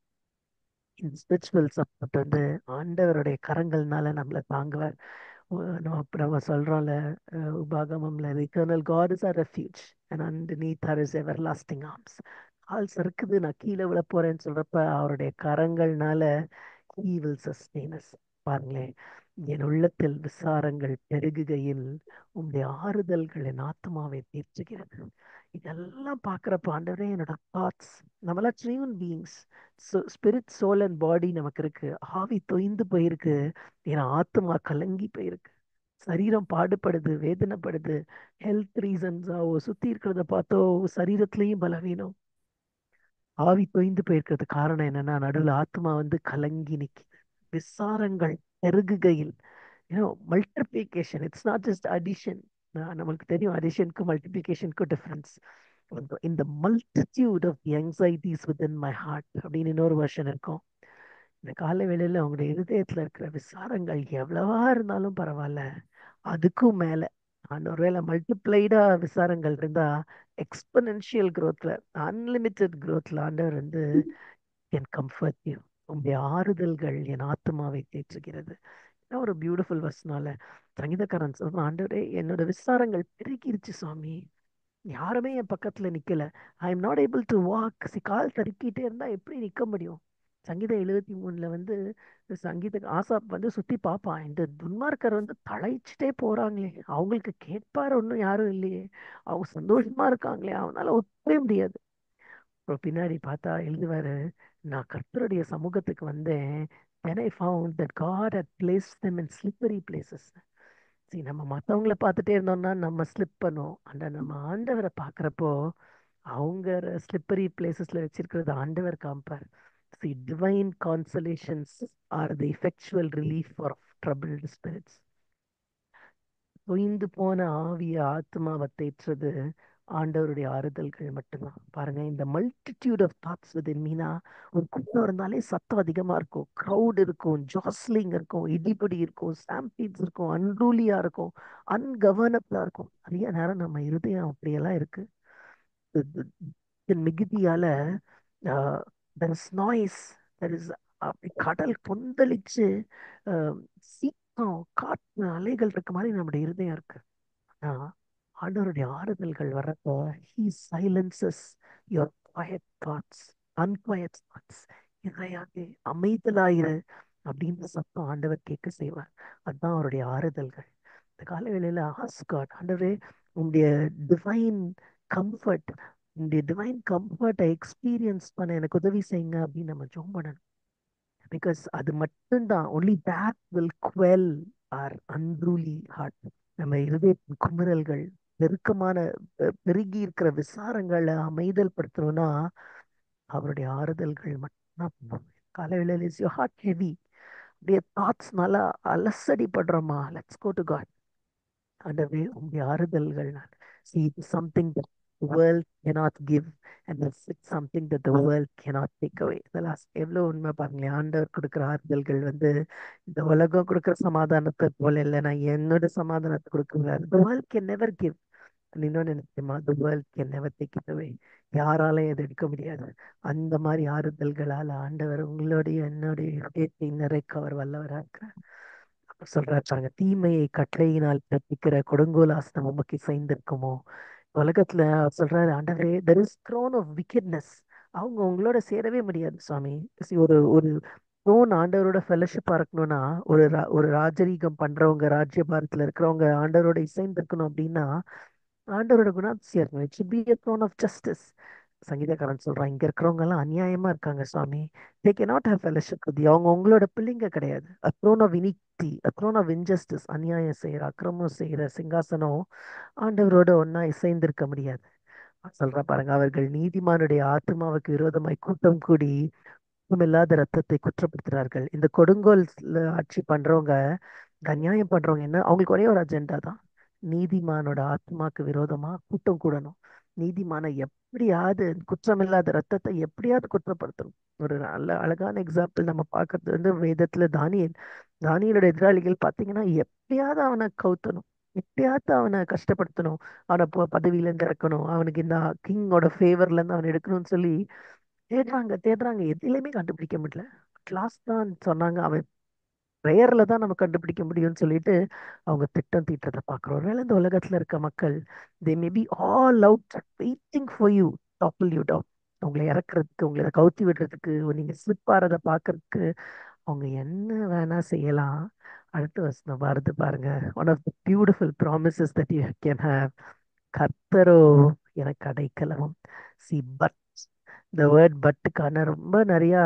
[SPEAKER 3] இந்த ஸ்பிரிச்சுவல் சப்போர்ட் வந்து ஆண்டவருடைய கரங்கள்னால நம்மளை தாங்குவார். நம்ம சொல்றோம்ல, உபாகமம்ல, eternal God is our refuge and underneath our is everlasting arms. கால் சறுக்குது, நான் கீழே விழ போறேன்னு சொல்றப்ப அவருடைய கரங்கள்னால he will sustain us. பாருங்களேன், என் உள்ளத்தில் விசாரங்கள் பெருகுகையில் உம்முடைய ஆறுதல்கள் என் ஆத்மாவை தேற்றுகிறது. இதெல்லாம் பார்க்குறப்ப ஆண்டவரே, என்னோட தாட்ஸ், நம்மளாம் triune beings, spirit soul and body நமக்கு இருக்கு. ஆவி தொய்ந்து போயிருக்கு, என் ஆத்மா கலங்கி போயிருக்கு, சரீரம் பாடுபடுது, வேதனைப்படுது. ஹெல்த் ரீசன்ஸாவோ சுத்தி இருக்கிறத பார்த்தோ சரீரத்திலையும் பலவீனம், ஆவி தொய்ந்து போயிருக்கிறது. காரணம் என்னன்னா, நடுவில் ஆத்மா வந்து கலங்கி நிக்குது. விசாரங்கள் பெருகுகையில், multiplication, it's not just addition. நமக்கு தெரியும் அடிஷனுக்கும் மல்டிப்ளிகேஷனுக்கும் டிஃபரன்ஸ். இந்த multitude of anxieties within my heart அப்படின்னு இன்னொரு வருஷன் இருக்கும். இந்த காலை வேளையில உங்களுடைய இருதயத்துல இருக்கிற விசாரங்கள் எவ்வளவா இருந்தாலும் பரவாயில்ல, அதுக்கும் மேல ஒருவேளை மல்டிப்ளைடா விசாரங்கள் இருந்தா எக்ஸ்பனென்ஷியல் growthல, அன்லிமிட்டெட் growthல ஆண்டவர் வந்து என் கம்ஃபர்ட் யூ, உங்களுடைய ஆறுதல்கள் என் ஆத்மாவை தேற்றுகிறது. ஒரு பியூட்டிஃபுல் வசனால சங்கீதக்காரன் சொல்றான், ஆண்டவரே என்னோட விசாரங்கள் பெருகிருச்சு சுவாமி, யாருமே என் பக்கத்துல நிக்கல, I am not able to walk. கால் தடுக்கிட்டே இருந்தா எப்படி நிக்க முடியும்? சங்கீதம் 73 வந்து சங்கீத ஆசாப் வந்து சுத்தி பார்ப்பான், இந்த துன்மார்க்கர் வந்து தழைச்சிட்டே போறாங்களே, அவங்களுக்கு கேட்பார் ஒன்றும் யாரும் இல்லையே, அவங்க சந்தோஷமா இருக்காங்களே, அவனால ஒத்துக்கவே முடியாது. அப்புறம் பின்னாடி பார்த்தா எழுதுவாரு, நான் கர்த்தருடைய சமூகத்துக்கு வந்தேன், then I found that God had placed them in slippery places. சரி, நம்ம மற்றவங்கள பார்த்துட்டே இருந்தோம்னா நம்ம ஸ்லிப் பண்ணுவோம். அந்த நம்ம ஆண்டவரை பார்க்குறப்போ அவங்க ஸ்லிப்பரி பிளேசஸ்ல வச்சிருக்கிறது ஆண்டவர் காம்பார். See, divine consolations are the effectual relief for troubled spirits. தொய்ந்து போன ஆவிய ஆத்மாவை தேற்றுறது ஆண்டவருடைய ஆறுதல்கள் மட்டும்தான். பாருங்க, இந்த மல்டிடியூட் ஆஃப் தாட்ஸ் வித் மீனா, ஒரு கூட்டம் இருந்தாலே சத்தம் அதிகமா இருக்கும், க்ரௌட் இருக்கும், ஜாஸ்லிங் இருக்கும், இடிபடி இருக்கும், ஸ்டாம்பீட்ஸ் இருக்கும், அன்ரூலியா இருக்கும், அன்கவர்னபிளா இருக்கும். நிறைய நேரம் நம்ம இருதயம் அப்படியெல்லாம் இருக்கு. மிகுதியால there is noise, there is, அப்படி கடல் கொந்தளிச்சு சீக்கம் காற்று அலைகள் இருக்க மாதிரி நம்முடைய இருதயம் இருக்கு. ஆனா ஆண்டவருடைய ஆறுதல்கள் வர்றப்போ he silences your quiet thoughts, unquiet thoughts. இறையாகி அமைதலாயிரு அப்படின்ற சத்தம் ஆண்டவர் கேட்க செய்வார். அதுதான் அவருடைய ஆறுதல்கள். இந்த கால வேளையில ஆஸ்க் காட், ஆண்டவரே உங்களுடைய டிவைன் கம்ஃபர்ட், உங்களுடைய டிவைன் கம்ஃபர்ட்டை எக்ஸ்பீரியன்ஸ் பண்ண எனக்கு உதவி செய்யுங்க அப்படின்னு நம்ம ஜெபம் பண்ணணும். பிகாஸ் அது மட்டும்தான், only that will quell our unruly heart. நம்ம இருதயத்தின் குமுறல்கள், நெருக்கமான பெருகி இருக்கிற விசாரங்களை அமைதல் படுத்தணும்னா அவருடைய ஆறுதல்கள் மட்டும்தான். காலையில இஸ் யுவர் ஹார்ட் ஹெவி, அப்படியே தாட்ஸ் நல்லா அலசடி படுறோமா, லெட்ஸ் கோ டு காட். ஆண்டவரே உங்களுடைய ஆறுதல்கள், see, it is something that the world cannot give, and it's something that the world cannot take away. எவ்வளவு உண்மை பாருங்களேன். ஆண்டவர் கொடுக்குற ஆறுதல்கள் வந்து இந்த உலகம் கொடுக்குற சமாதானத்தை போல இல்லை, நான் என்னோட சமாதானத்தை கொடுக்குறாரு. the world can never give. இன்னொன்னு நிச்சயமா, the world can never take it away. யாராலையும் எது எடுக்க முடியாது. அந்த மாதிரி ஆறுதல்களால் ஆண்டவர் உங்களுடைய என்னுடைய இதயத்தை நிறைக்க அவர் வல்லவராக இருக்கிறார். சொல்றாரு பாருங்க, தீமையை கட்டளையினால் பிறப்பிக்கிற கொடுங்கோலாசனம் உமக்கு செய்திருக்குமோ. உலகத்துல அவர் சொல்றாரு, ஆண்டவரே there is throne of wickedness, அவங்க உங்களோட சேரவே முடியாது சுவாமி. ஒரு ஒரு த்ரோன் ஆண்டவரோட ஃபெலோஷிப்பா இருக்கணும்னா, ஒரு ராஜரீகம் பண்றவங்க, ராஜ்யபாரத்துல இருக்கிறவங்க ஆண்டவரோட இசைந்திருக்கணும் அப்படின்னா ஆண்டவரோட குணாதிசயம் இருக்கணும். It should be a throne of justice. சங்கீதக்காரன் சொல்றான், இங்க இருக்கிறவங்க எல்லாம் அநியாயமா இருக்காங்க சுவாமி, they cannot have fellowship with you. அவங்க உங்களோட பிள்ளைங்க கிடையாது. a throne of iniquity, a throne of injustice, அநியாயம் செய்யற, அக்கிரமம் செய்யற சிங்காசனம் ஆண்டவரோட ஒன்னா இசைந்திருக்க முடியாது. சொல்ற பாருங்க, அவர்கள் நீதிமானுடைய ஆத்மாவுக்கு விரோதமாய் கூட்டம் கூடி இல்லாத ரத்தத்தை குற்றப்படுத்துறார்கள். இந்த கொடுங்கோல் ஆட்சி பண்றவங்க, அநியாயம் பண்றவங்க என்ன, அவங்களுக்கு ஒரே ஒரு அஜெண்டா தான். நீதிமானோட ஆத்மாக்கு விரோதமா கூட்டம் கூடணும். நீதிமான எப்படியாவது குற்றமில்லாத ரத்தத்தை எப்படியாவது குற்றப்படுத்தணும். ஒரு நல்ல அழகான எக்ஸாம்பிள் நம்ம பார்க்கறது வந்து வேதத்துல தானியேலோட எதிராளிகள் பார்த்தீங்கன்னா, எப்படியாவது அவனை கவுத்தணும், எப்படியாவது அவனை கஷ்டப்படுத்தணும், அவனை பதவியில இருந்து இறக்கணும், அவனுக்கு இந்த கிங்கோட ஃபேவர்ல இருந்து அவனை எடுக்கணும்னு சொல்லி தேடுறாங்க தேடுறாங்க. எதுலையுமே கண்டுபிடிக்க முடியல. லாஸ்ட் தான் சொன்னாங்க, அவன் பிரேயர்ல தான் நம்ம கண்டுபிடிக்க முடியும்னு சொல்லிட்டு அவங்க திட்டம் தீட்டுறதை பார்க்குறோம். ஒருவேளை இந்த உலகத்துல இருக்க மக்கள், they may be all out waiting for you, topple you down. உங்களை இறக்குறதுக்கு, உங்களை கவுத்தி விடுறதுக்கு, நீங்க ஸ்லிப் ஆறதை பார்க்கறதுக்கு அவங்க என்ன வேணா செய்யலாம். அடுத்த வசனம் வருது பாருங்க. One of the beautiful promises that you can have. கர்த்தரோ எனக்கு அடைக்கலமும். சி பட், இந்த வேர்ட் பட்டுக்கான ரொம்ப நிறைய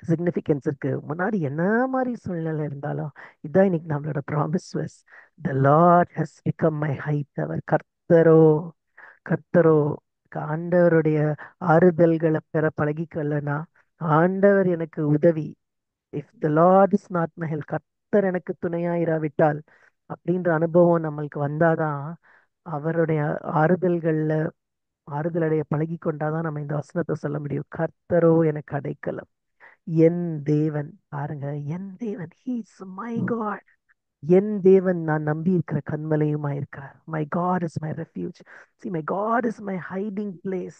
[SPEAKER 3] சிக்னிஃபிகன்ஸ் இருக்கு. முன்னாடி என்ன மாதிரி சூழ்நிலை இருந்தாலும் இதான் இன்னைக்கு நம்மளோட promise verse. The Lord has become my height. அவர் கர்த்தரோ ஆண்டவருடைய ஆறுதல்களை பெற பழகிக்கலனா, ஆண்டவர் எனக்கு உதவி. If the Lord is not my help, கர்த்தர் எனக்கு துணையாயிராவிட்டால் அப்படின்ற அனுபவம் நம்மளுக்கு வந்தாதான், அவருடைய ஆறுதல்கள்ல ஆறுதலடைய பழகி கொண்டாதான் நம்ம இந்த வசனத்தை சொல்ல முடியும். கர்த்தரோ எனக்கு அடைக்கலம், என் தேவன். பாருங்க, என் தேவன், he is my God. என் தேவன் நான் நம்பி இருக்கிற கண்மலையுமா இருக்கிறார். My God is my refuge. see my God is my hiding place.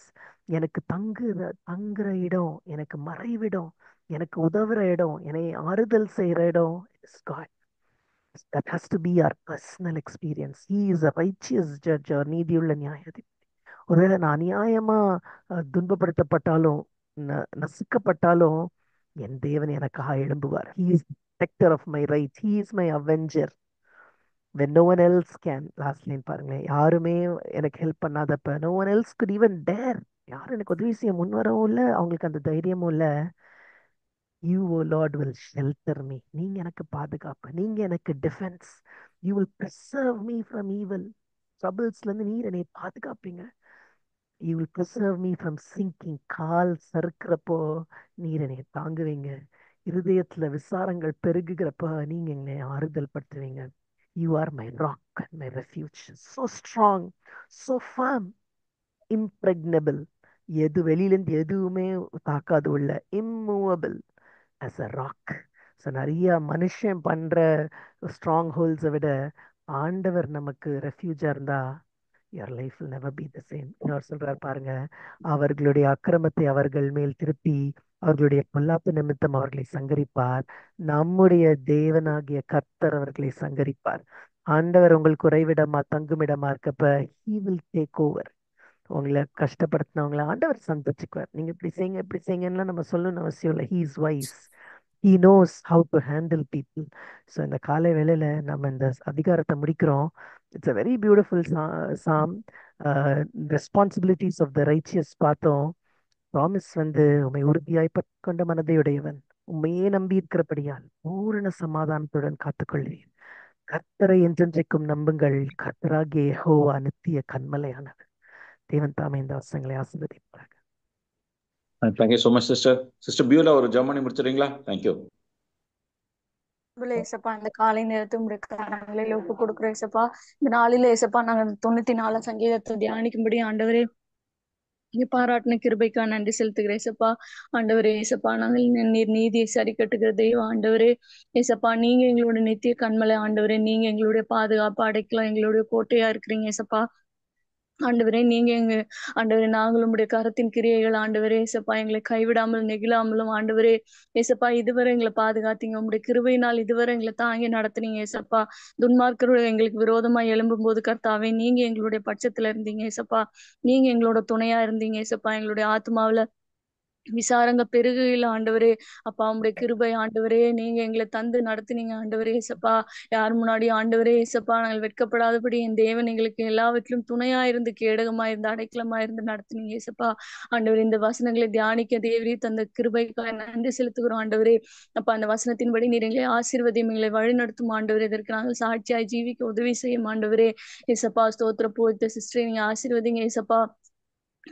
[SPEAKER 3] எனக்கு தங்குற இடம், எனக்கு மறைவிடம், எனக்கு உதவுற இடம், என்னை ஆறுதல் செய்யற இடம் is God. that has to be our personal experience. he is a righteous judge, or நீதியுள்ள நியாயாதிபதி. ஒருவேளை நான் அநியாயமா துன்பப்படுத்தப்பட்டாலும், நசுக்கப்பட்டாலும், என் தேவன் எனக்காக எழும்புவார். he is protector of my rights, he is my avenger when no one else can. Last line பாருங்களேன், யாருமே எனக்கு help பண்ணாதப்ப, no one else could even dare, யாரும் எனக்கு உதவி செய்ய முன் வரவும் இல்லை, அவங்களுக்கு அந்த தைரியமும் இல்லை. you o lord will shelter me. நீங்க எனக்கு பாதுகாப்பு, நீங்க எனக்கு defence. you will preserve me from evil. ட்ரபிள்ஸ்ல இருந்து நீர் என்னை பாதுகாப்பீங்க. you will preserve me from sinking. கால் சறுக்கிறப்போ நீர் என்னை தாங்குவீங்க. இருதயத்துல விசாரங்கள் பெருகுகிறப்ப நீங்க என்னை ஆறுதல் படுத்துவீங்க. you are my rock and my refuge, so strong, so firm, impregnable. எது வெளியிலேருந்து எதுவுமே தாக்காது உள்ள, immovable as a rock. So நிறைய மனுஷன் பண்ற ஸ்ட்ராங் ஹோல்ஸை விட ஆண்டவர் நமக்கு ரெஃப்யூஜா இருந்தா, your life will never be the same. இன்னொரு சொல்றார் பாருங்க, அவர்களுடைய அக்கிரமத்தை அவர்கள் மேல் திருப்பி அவர்களுடைய பொல்லாப்பு நிமித்தம் அவர்களை சங்கரிப்பார். நம்முடைய தேவனாகிய கர்த்தர் அவர்களை சங்கரிப்பார். ஆண்டவர் உங்கள் குறைவிடமா தங்குமிடமா இருக்கப்ப he will take over. உங்களை கஷ்டப்படுத்தினவங்களை ஆண்டவர் சந்திச்சுக்குவார். நீங்க இப்படி செய்யுங்க இப்படி செய்யுங்கன்னா நம்ம சொல்லணும்னு அவசியம் இல்லை. he is wise, he knows how to handle people. So இந்த காலை வேளையில நம்ம இந்த அதிகாரத்தை முடிக்கிறோம். It's a very beautiful psalm. Responsibilities of the righteous பார்த்தோம். ப்ராமிஸ் வந்து, உம்மை உறுதியாய் கொண்ட மனதையுடையவன், உண்மையே நம்பி இருக்கிறபடியால் பூரண சமாதானத்துடன் காத்துக்கொள்வீர். கர்த்தரை என்றென்றைக்கும் நம்புங்கள், கர்த்தராகிய யெகோவா நித்திய கன்மலையானவர். தேவன் தாமே இந்த வசனங்களை ஆசீர்வதிப்பார்.
[SPEAKER 2] Thank you so much sister. Sister Beulah ஒரு ஜெர்மனி முடிச்சிடுறீங்களா? தேங்க்யூ.
[SPEAKER 5] ஏசப்பா, இந்த காலை நேரத்தை உடைய கரங்களில் ஒப்பு கொடுக்குறோம் ஏசப்பா. இந்த நாளில ஏசப்பா, நாங்க 94 சங்கீதத்தை தியானிக்கும்படி ஆண்டவரே நீங்க பாராட்டின கிருபைக்கா நன்றி செலுத்துகிறேன் ஏசப்பா. ஆண்டவரே ஏசப்பா, நாங்கள் நீர் நீதியை சரி கட்டுகிற தெய்வம் ஆண்டவரே ஏசப்பா. நீங்க எங்களோட நித்திய கண்மலை ஆண்டவரே. நீங்க எங்களுடைய பாதுகாப்பு அடைக்கலாம், எங்களுடைய கோட்டையா இருக்கிறீங்க ஏசப்பா. ஆண்டவரே நீங்க எங்க ஆண்டவரே, நாங்களும் உடைய கரத்தின் கிரியைகள் ஆண்டவரே ஏசப்பா. எங்களை கைவிடாமல் நெகிழாமலும் ஆண்டவரே ஏசப்பா இதுவரை எங்களை பாதுகாத்தீங்க. உங்களுடைய கிருபையினால் இதுவரை எங்களை தாங்கி நடத்துனீங்க ஏசப்பா. துன்மார்க்கர்கள் எங்களுக்கு விரோதமா எழும்பும் போது கர்த்தாவே நீங்க எங்களுடைய பட்சத்துல இருந்தீங்க ஏசப்பா. நீங்க எங்களோட துணையா இருந்தீங்க ஏசப்பா. எங்களுடைய ஆத்மாவில விசாரங்க பெருகையில் ஆண்டவரே. அப்பா உம்முடைய கிருபை ஆண்டவரே, நீங்க எங்களை தந்து நடத்துனீங்க ஆண்டவரே ஏசப்பா. யார் முன்னாடி ஆண்டவரே ஏசப்பா நாங்கள் வெட்கப்படாதபடி என் தேவன் எங்களுக்கு எல்லாவற்றிலும் துணையா இருந்து கேடகமா இருந்து அடைக்கலமா இருந்து நடத்துனீங்க ஏசப்பா. ஆண்டவரே இந்த வசனங்களை தியானிக்க தேவரே தந்த கிருபைக்காக நன்றி செலுத்துகிறோம் ஆண்டவரே. அப்ப அந்த வசனத்தின்படி நீர் எங்களை ஆசீர்வதியும், எங்களை வழி நடத்தும் ஆண்டவரே. இதற்கு நாங்கள் சாட்சியாய் ஜீவிக்க உதவி செய்யும் ஆண்டவரே ஏசப்பா. ஸ்தோத்திர போய்த்த சிஸ்டரை நீங்க ஆசீர்வதிங்க ஏசப்பா.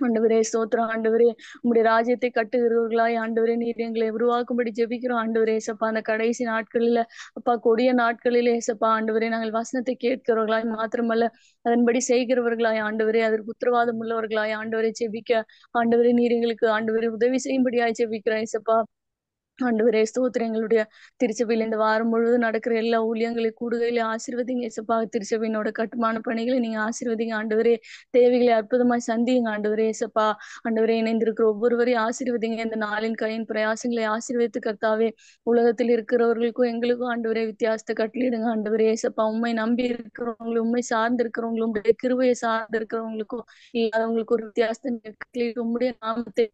[SPEAKER 5] ஆண்டவரே ஸ்தோத்திரம் ஆண்டவரே. உம்முடைய ராஜ்யத்தை கட்டுகிறவர்களாய் ஆண்டவரே நீர் எங்களை உருவாக்கும்படி ஜெபிக்கிறோம் ஆண்டவரே ஏசப்பா. அந்த கடைசி நாட்களில அப்பா, கொடிய நாட்களிலே ஏசப்பா ஆண்டவரே நாங்கள் வசனத்தை கேட்கிறவர்களாய் மாத்திரமல்ல அதன்படி செய்கிறவர்களாய் ஆண்டவரே, அதற்கு உத்தரவாதம் உள்ளவர்களாய் ஆண்டவரை ஜெபிக்க ஆண்டவரே நீர் எங்களுக்கு ஆண்டவரே உதவி செய்யும்படியாய் ஜெபிக்கிறோம் ஏசப்பா. ஆண்டவரே ஸ்தோத்திரம். எங்களுடைய திருச்சபையில இந்த வாரம் முழுவதும் நடக்கிற எல்லா ஊழியங்களை கூடுகையில ஆசீர்வதிங்க ஏசப்பா. திருச்சபையினோட கட்டுமான பணிகளை நீங்க ஆசீர்வதிங்க ஆண்டவரே. தேவைகளை அற்புதமாய் சந்திங்க ஆண்டவரே ஏசப்பா. ஆண்டவரே இணைந்திருக்கிற ஒவ்வொருவரையும் ஆசீர்வதிங்க. இந்த நாளின் கையின் பிரயாசங்களை ஆசீர்வதித்து கர்த்தாவே, உலகத்தில் இருக்கிறவர்களுக்கும் எங்களுக்கும் ஆண்டவரே வித்தியாசத்தை கட்டளிடுங்க ஆண்டவரே ஏசப்பா. உண்மை நம்பி இருக்கிறவங்களும் உண்மை சார்ந்து இருக்கிறவங்களும் உடைய கிருபையை சார்ந்து இருக்கிறவங்களுக்கும் இல்லாதவங்களுக்கும் ஒரு வித்தியாசத்தை கட்டளிட்டு உம்முடைய நாமத்தை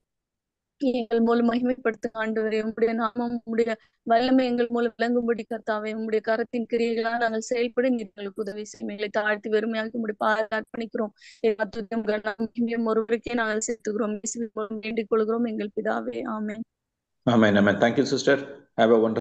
[SPEAKER 5] எங்கள் மூலம் மகிமைப்படுத்துங்க ஆண்டவரே. உம்முடைய நாமம் உம்முடைய வல்லமை எங்கள் மூலம் விளங்கும்படி கர்த்தாவே, உம்முடைய கரத்தின் கிரியைகளால் நாங்கள் செயல்பட நீர் எங்களுக்கு உதவி செய்யும். எங்களை தாழ்த்தி வெறுமையாக்கி உம்முடைய பாதை அர்ப்பணிக்கிறோம். ஒருவருக்கே நாங்கள் சேர்த்துக்கிறோம். வேண்டிக் கொள்கிறோம் எங்கள் பிதாவே. ஆமென்.
[SPEAKER 2] Amen. Amen. Thank you, sister. Have a wonderful